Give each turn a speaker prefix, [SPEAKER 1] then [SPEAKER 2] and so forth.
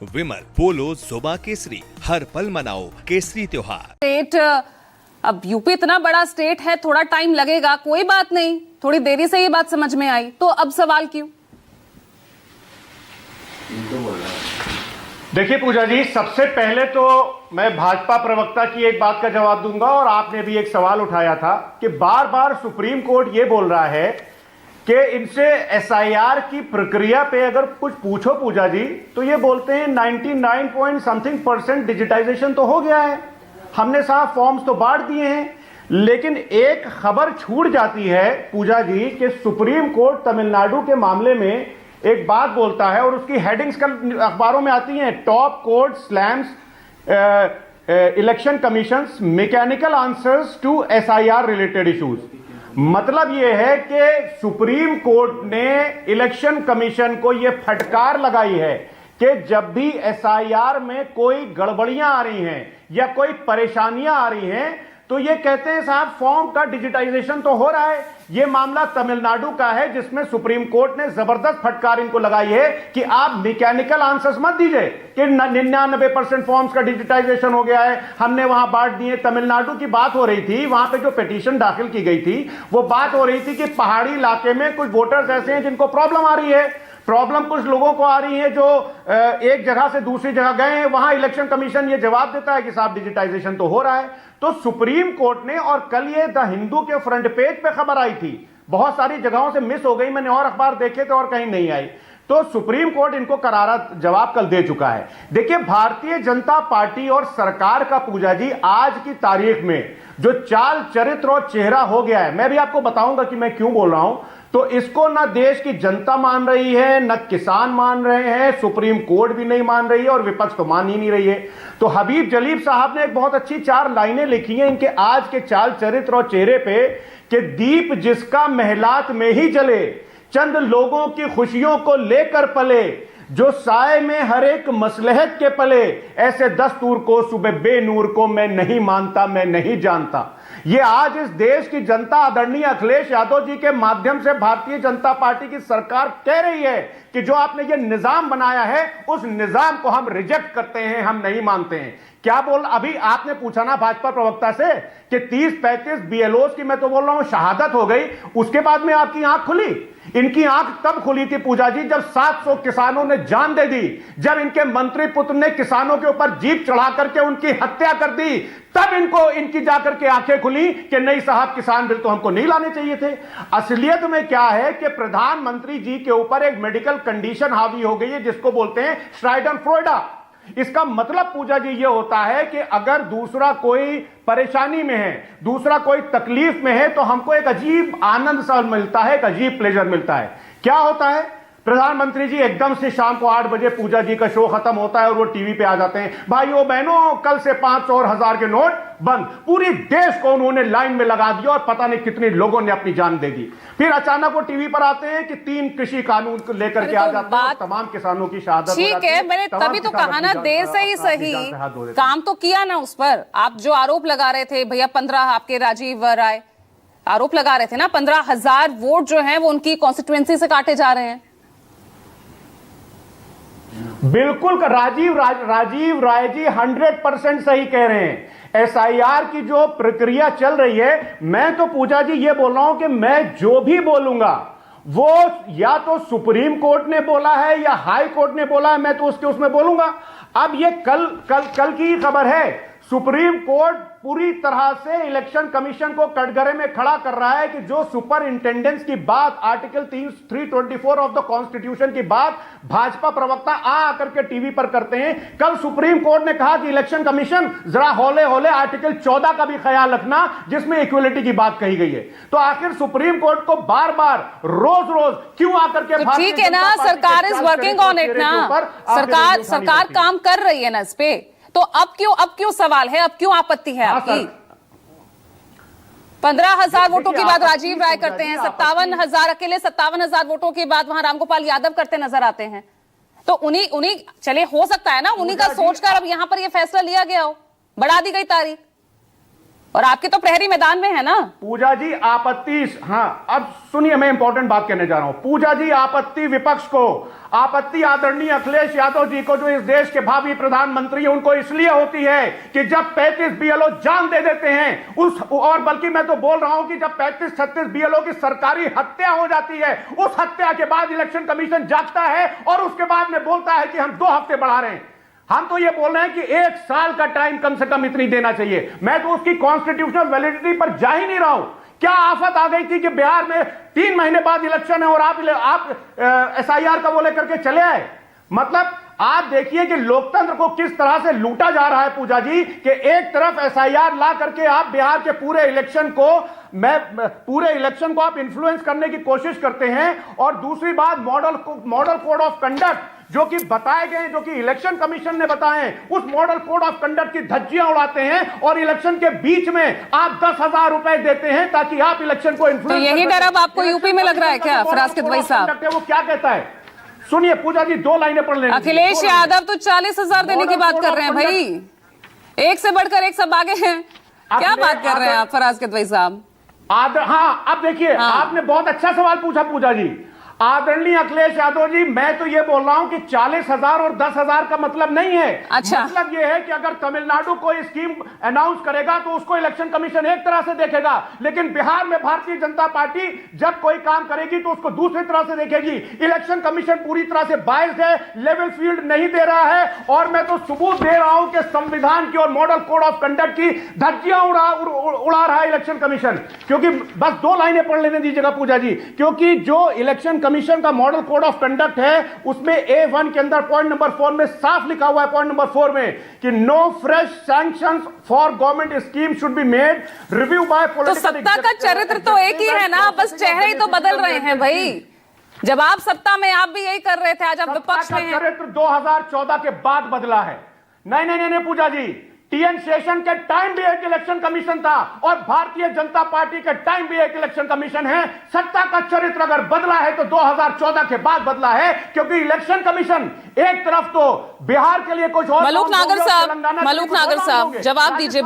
[SPEAKER 1] विमल पोलो जोबा केसरी, हर पल मनाओ केसरी त्योहार।
[SPEAKER 2] स्टेट, अब यूपी इतना बड़ा स्टेट है, थोड़ा टाइम लगेगा, कोई बात नहीं, थोड़ी देरी से ये बात समझ में आई, तो अब सवाल क्यों?
[SPEAKER 3] देखिए पूजा जी, सबसे पहले तो मैं भाजपा प्रवक्ता की एक बात का जवाब दूंगा, और आपने भी एक सवाल उठाया था कि बार बार सुप्रीम कोर्ट ये बोल रहा है कि इनसे एसआईआर की प्रक्रिया पे अगर कुछ पूछो पूजा जी, तो ये बोलते हैं 99 पॉइंट समथिंग % डिजिटाइजेशन तो हो गया है, हमने साफ फॉर्म्स तो बांट दिए हैं। लेकिन एक खबर छूट जाती है पूजा जी कि सुप्रीम कोर्ट तमिलनाडु के मामले में एक बात बोलता है, और उसकी हेडिंग्स कल अखबारों में आती हैं, top court slams election commissions mechanical answers to SIR related issues. मतलब यह है कि सुप्रीम कोर्ट ने इलेक्शन कमीशन को यह फटकार लगाई है कि जब भी एसआईआर में कोई गड़बड़ियां आ रही हैं या कोई परेशानियां आ रही हैं, तो ये कहते हैं साहब फॉर्म का डिजिटाइजेशन तो हो रहा है। ये मामला तमिलनाडु का है जिसमें सुप्रीम कोर्ट ने जबरदस्त फटकार इनको लगाई है कि आप मैकेनिकल आंसर्स मत दीजिए कि 99% फॉर्म्स का डिजिटाइजेशन हो गया है, हमने वहां बांट दिए। तमिलनाडु की बात हो रही थी, वहां पे जो पिटीशन दाखिल की गई थी वो बात हो रही थी कि पहाड़ी इलाके में कुछ वोटर्स ऐसे हैं जिनको प्रॉब्लम आ रही है, प्रॉब्लम कुछ लोगों को आ रही है जो एक जगह से दूसरी जगह गए हैं, वहां इलेक्शन कमीशन ये जवाब देता है कि साहब डिजिटाइजेशन तो हो रहा है। तो सुप्रीम कोर्ट ने, और कल ये द हिंदू के फ्रंट पेज पे खबर आई थी, बहुत सारी जगहों से मिस हो गई, मैंने और अखबार देखे थे और कहीं नहीं आई, तो सुप्रीम कोर्ट इनको करारा जवाब कल दे चुका है। देखिए भारतीय जनता पार्टी और सरकार का पूजा जी आज की तारीख में जो चाल चरित्र और चेहरा हो गया है, मैं भी आपको बताऊंगा कि मैं क्यों बोल रहा हूं। तो इसको ना देश की जनता मान रही है, न किसान मान रहे हैं, सुप्रीम कोर्ट भी नहीं मान रही है, और विपक्ष तो मान ही नहीं रही है। तो हबीब जलील साहब ने एक बहुत अच्छी 4 लाइनें लिखी हैं इनके आज के चाल चरित्र और चेहरे पे कि दीप जिसका महलात में ही जले, चंद लोगों की खुशियों को लेकर पले, जो साए में हर एक मसलहत के पले, ऐसे दस्तूर को सुबह बेनूर को मैं नहीं मानता, मैं नहीं जानता। ये आज इस देश की जनता आदरणीय अखिलेश यादव जी के माध्यम से भारतीय जनता पार्टी की सरकार कह रही है कि जो आपने ये निजाम बनाया है उस निजाम को हम रिजेक्ट करते हैं, हम नहीं मानते हैं। क्या बोल, अभी आपने पूछा ना भाजपा प्रवक्ता से कि 30-35 बीएलओस की, मैं तो बोल रहा हूं शहादत हो गई, उसके बाद में आपकी आंख खुली। इनकी आंख तब खुली थी पूजा जी जब 700 किसानों ने जान दे दी, जब इनके मंत्री पुत्र ने किसानों के ऊपर जीप चढ़ा करके उनकी हत्या कर दी, तब इनकी जाकर के आंखें खुली कि नहीं साहब किसान बिल तो हमको नहीं लाने चाहिए थे। असलियत में क्या है कि प्रधानमंत्री जी के ऊपर एक मेडिकल कंडीशन हावी हो गई है जिसको बोलते हैं श्राइडन-फ्रोइडा। इसका मतलब पूजा जी ये होता है कि अगर दूसरा कोई परेशानी में है, दूसरा कोई तकलीफ में है, तो हमको एक अजीब आनंद सा मिलता है, एक अजीब प्लेजर मिलता है। क्या होता है, प्रधानमंत्री जी एकदम से शाम को 8 बजे पूजा जी का शो खत्म होता है और वो टीवी पे आ जाते हैं, भाइयों बहनों कल से 500 और 1000 के नोट बंद। पूरी देश को उन्होंने लाइन में लगा दिया और पता नहीं कितने लोगों ने अपनी जान दे दी। फिर अचानक वो टीवी पर आते हैं कि 3 कृषि कानून को लेकर के आ जाते हैं, तमाम किसानों की शहादत।
[SPEAKER 2] ठीक है, मैंने तभी तो कहा ना, देर से ही सही काम तो किया ना उस पर। आप जो आरोप लगा रहे थे भैया, 15 आपके राजीव राय आरोप लगा रहे थे ना, 15,000 वोट जो है वो उनकी कॉन्स्टिट्यूएंसी से काटे जा रहे हैं।
[SPEAKER 3] बिल्कुल राजीव राय जी 100% सही कह रहे हैं। एसआईआर की जो प्रक्रिया चल रही है, मैं तो पूजा जी ये बोल रहा हूं कि मैं जो भी बोलूंगा वो या तो सुप्रीम कोर्ट ने बोला है या हाई कोर्ट ने बोला है, मैं तो उसमें बोलूंगा। अब ये कल की खबर है, सुप्रीम कोर्ट पूरी तरह से इलेक्शन कमीशन को कटघरे में खड़ा कर रहा है कि जो सुपरिंटेंडेंस की बात आर्टिकल 324 ऑफ द कॉन्स्टिट्यूशन की बात भाजपा प्रवक्ता आकर के टीवी पर करते हैं। कल सुप्रीम कोर्ट ने कहा कि इलेक्शन कमीशन जरा हौले हौले आर्टिकल 14 का भी ख्याल रखना जिसमें इक्वलिटी की बात कही गई है। तो आखिर सुप्रीम कोर्ट को बार बार रोज रोज क्यों आकर के,
[SPEAKER 2] तो ठीक है ना, सरकार इज वर्किंग ऑन इट ना, सरकार काम कर रही है ना इस पे, तो अब क्यों सवाल है, अब क्यों आपत्ति है आपकी? 15,000 वोटों की बात राजीव राय करते हैं, 57,000 अकेले 57,000 वोटों की बात वहां रामगोपाल यादव करते नजर आते हैं। तो उन्हीं चले, हो सकता है ना उन्हीं का सोचकर अब यहां पर यह फैसला लिया गया हो, बढ़ा दी गई तारीख। और आपके तो प्रहरी मैदान में है ना।
[SPEAKER 3] पूजा जी आपत्ति, हाँ अब सुनिए, मैं इंपॉर्टेंट बात कहने जा रहा हूं। पूजा जी आपत्ति विपक्ष को, आपत्ति आदरणीय अखिलेश यादव जी को, जो इस देश के भावी प्रधानमंत्री हैं, उनको इसलिए होती है कि जब 35 बीएलओ जान दे देते हैं और बल्कि मैं तो बोल रहा हूं कि जब 35-36 बीएलओ की सरकारी हत्या हो जाती है, उस हत्या के बाद इलेक्शन कमीशन जागता है और उसके बाद में बोलता है कि हम 2 हफ्ते बढ़ा रहे हैं। हम तो ये बोल रहे हैं कि 1 साल का टाइम कम से कम इतनी देना चाहिए। मैं तो उसकी कॉन्स्टिट्यूशनल वैलिडिटी पर जा ही नहीं रहा हूं। क्या आफत आ गई थी कि बिहार में 3 महीने बाद इलेक्शन है और आप एसआईआर का वो लेकर के चले आए? मतलब आप देखिए कि लोकतंत्र को किस तरह से लूटा जा रहा है पूजा जी, कि एक तरफ एसआईआर ला करके आप बिहार के पूरे इलेक्शन को आप इन्फ्लुएंस करने की कोशिश करते हैं, और दूसरी बात मॉडल कोड ऑफ कंडक्ट जो कि बताए गए, जो कि इलेक्शन कमीशन ने बताए हैं, उस मॉडल कोड ऑफ कंडक्ट की धज्जियां उड़ाते हैं और इलेक्शन के बीच में आप 10,000 रुपए देते हैं ताकि आप इलेक्शन को इन्फ्लुएंस।
[SPEAKER 2] तो यही डर अब आपको यूपी में लग रहा है क्या फराज किदवई साहब?
[SPEAKER 3] वो क्या कहता है, सुनिए पूजा जी, 2 लाइनें पढ़ लेंगे।
[SPEAKER 2] अखिलेश यादव तो 40,000 देने की बात कर रहे हैं भाई, एक से बढ़कर एक सब आगे हैं। क्या बात कर रहे हैं आप फराज किदवई साहब?
[SPEAKER 3] हाँ अब देखिए, आपने बहुत अच्छा सवाल पूछा पूजा जी। आदरणीय अखिलेश यादव जी, मैं तो ये बोल रहा हूं कि 40,000 और 10,000 का मतलब नहीं है।
[SPEAKER 2] अच्छा।
[SPEAKER 3] मतलब ये है कि अगर तमिलनाडु कोई स्कीम अनाउंस करेगा तो उसको इलेक्शन कमीशन एक तरह से देखेगा, लेकिन बिहार में भारतीय जनता पार्टी जब कोई काम करेगी तो उसको दूसरी तरह से देखेगी। इलेक्शन कमीशन पूरी तरह से बायस्ड है, लेवल फील्ड नहीं दे रहा है, और मैं तो सबूत दे रहा हूं कि संविधान की और मॉडल कोड ऑफ कंडक्ट की धज्जियां उड़ा रहा है इलेक्शन कमीशन। क्योंकि बस 2 लाइनें पढ़ लेने दीजिएगा पूजा जी, क्योंकि जो इलेक्शन कमीशन का मॉडल कोड ऑफ कंडक्ट है उसमें A1 के अंदर पॉइंट नंबर 4 में साफ लिखा हुआ है, पॉइंट नंबर 4 में, कि no fresh sanctions for government scheme should be made review by political.
[SPEAKER 2] तो सत्ता का चरित्र तो एक ही है ना, बस चेहरे ही तो बदल रहे हैं भाई। जब आप सत्ता में आप भी यही कर रहे थे, आज आप विपक्ष में हैं।
[SPEAKER 3] चरित्र 2014 के बाद बदला है। नहीं पूजा जी, टीएन शेषन के टाइम भी एक इलेक्शन कमीशन था और भारतीय जनता पार्टी के टाइम भी एक इलेक्शन कमीशन है। सत्ता का चरित्र अगर बदला है तो 2014 के बाद बदला है, क्योंकि इलेक्शन कमीशन एक तरफ तो बिहार के लिए कुछ और,
[SPEAKER 2] मलूक नागर साहब जवाब दीजिए।